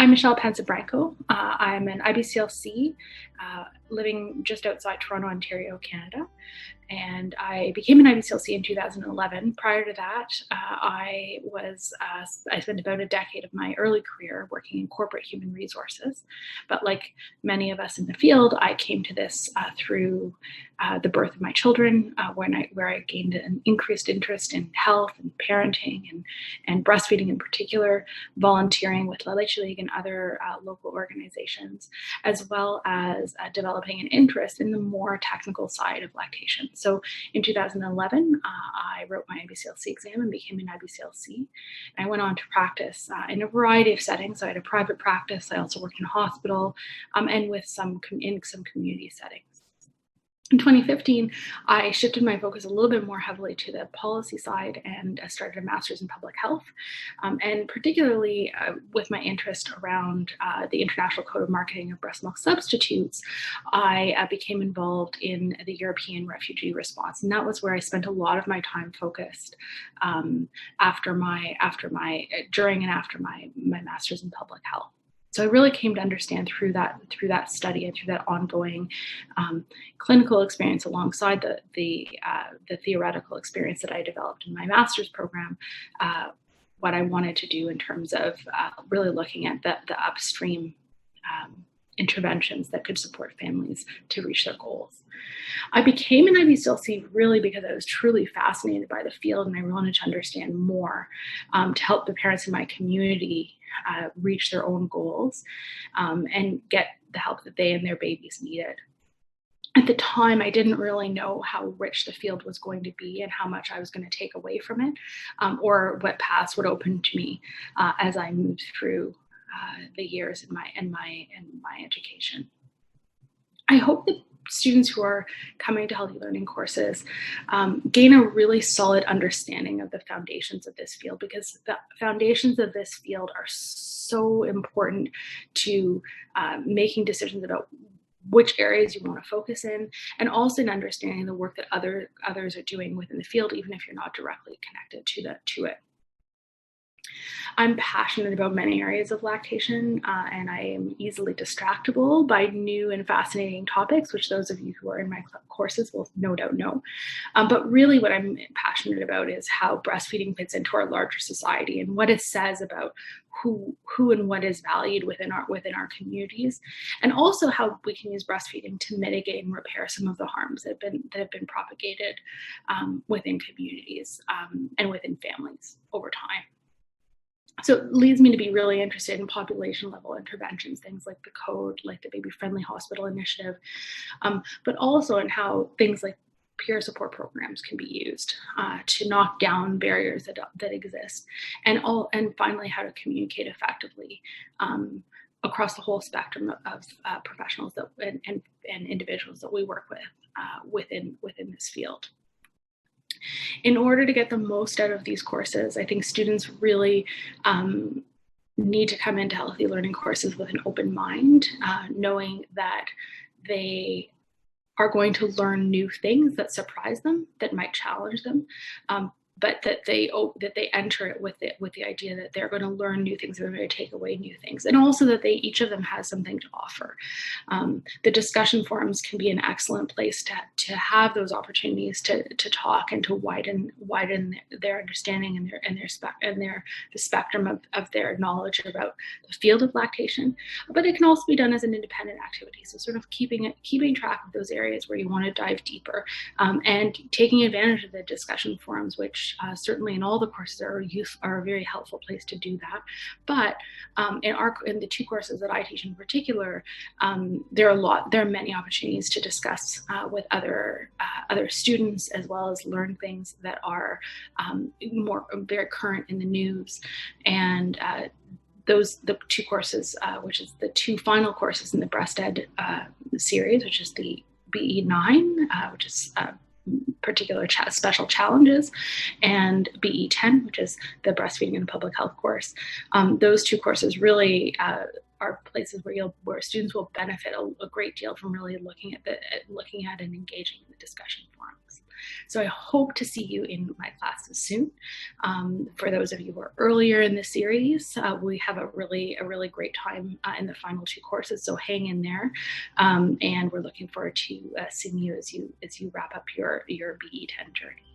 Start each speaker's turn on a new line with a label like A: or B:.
A: I'm Michelle Pensa Branco. I'm an IBCLC living just outside Toronto, Ontario, Canada. And I became an IBCLC in 2011. Prior to that, I spent about a decade of my early career working in corporate human resources. But like many of us in the field, I came to this through the birth of my children, where I gained an increased interest in health and parenting and breastfeeding in particular, volunteering with LACTATION and other local organizations, as well as developing an interest in the more technical side of lactation. So in 2011, I wrote my IBCLC exam and became an IBCLC. And I went on to practice in a variety of settings. So I had a private practice. I also worked in a hospital and with some community settings. In 2015, I shifted my focus a little bit more heavily to the policy side and started a master's in public health. And particularly with my interest around the International Code of Marketing of Breast Milk Substitutes, I became involved in the European refugee response. And that was where I spent a lot of my time focused during and after my master's in public health. So I really came to understand through that study and through that ongoing clinical experience alongside the theoretical experience that I developed in my master's program, what I wanted to do in terms of really looking at the upstream interventions that could support families to reach their goals. I became an IBCLC really because I was truly fascinated by the field and I wanted to understand more to help the parents in my community reach their own goals and get the help that they and their babies needed. At the time, I didn't really know how rich the field was going to be and how much I was going to take away from it, or what paths would open to me as I moved through the years in my education. I hope that students who are coming to healthy learning courses gain a really solid understanding of the foundations of this field, because the foundations of this field are so important to making decisions about which areas you want to focus in, and also in understanding the work that others are doing within the field, even if you're not directly connected to it. I'm passionate about many areas of lactation, and I am easily distractible by new and fascinating topics, which those of you who are in my courses will no doubt know. But really what I'm passionate about is how breastfeeding fits into our larger society and what it says about who and what is valued within our communities, and also how we can use breastfeeding to mitigate and repair some of the harms that have been propagated within communities and within families over time. So it leads me to be really interested in population level interventions, things like the code, like the Baby Friendly Hospital Initiative, but also in how things like peer support programs can be used to knock down barriers that exist, and finally how to communicate effectively across the whole spectrum of professionals and individuals that we work with within this field. In order to get the most out of these courses, I think students really need to come into healthy learning courses with an open mind, knowing that they are going to learn new things that surprise them, that might challenge them, but that they enter it with the idea that they're going to learn new things, they're going to take away new things, and also that each of them has something to offer. The discussion forums can be an excellent place to have those opportunities to talk and to widen their understanding and the spectrum of their knowledge about the field of lactation. But it can also be done as an independent activity. So sort of keeping track of those areas where you want to dive deeper, and taking advantage of the discussion forums, which certainly in all the courses are a very helpful place to do that. But in the two courses that I teach in particular, there are many opportunities to discuss with other students, as well as learn things that are very current in the news. And the two courses, which is the two final courses in the Breast Ed series, which is the BE9, which is particular special challenges, and BE10, which is the breastfeeding and public health course. Those two courses really are places where students will benefit a great deal from really looking at and engaging in the discussion forums. So I hope to see you in my classes soon. For those of you who are earlier in the series, we have a really great time in the final 2 courses, so hang in there. And we're looking forward to seeing you as you wrap up your BE10 journey.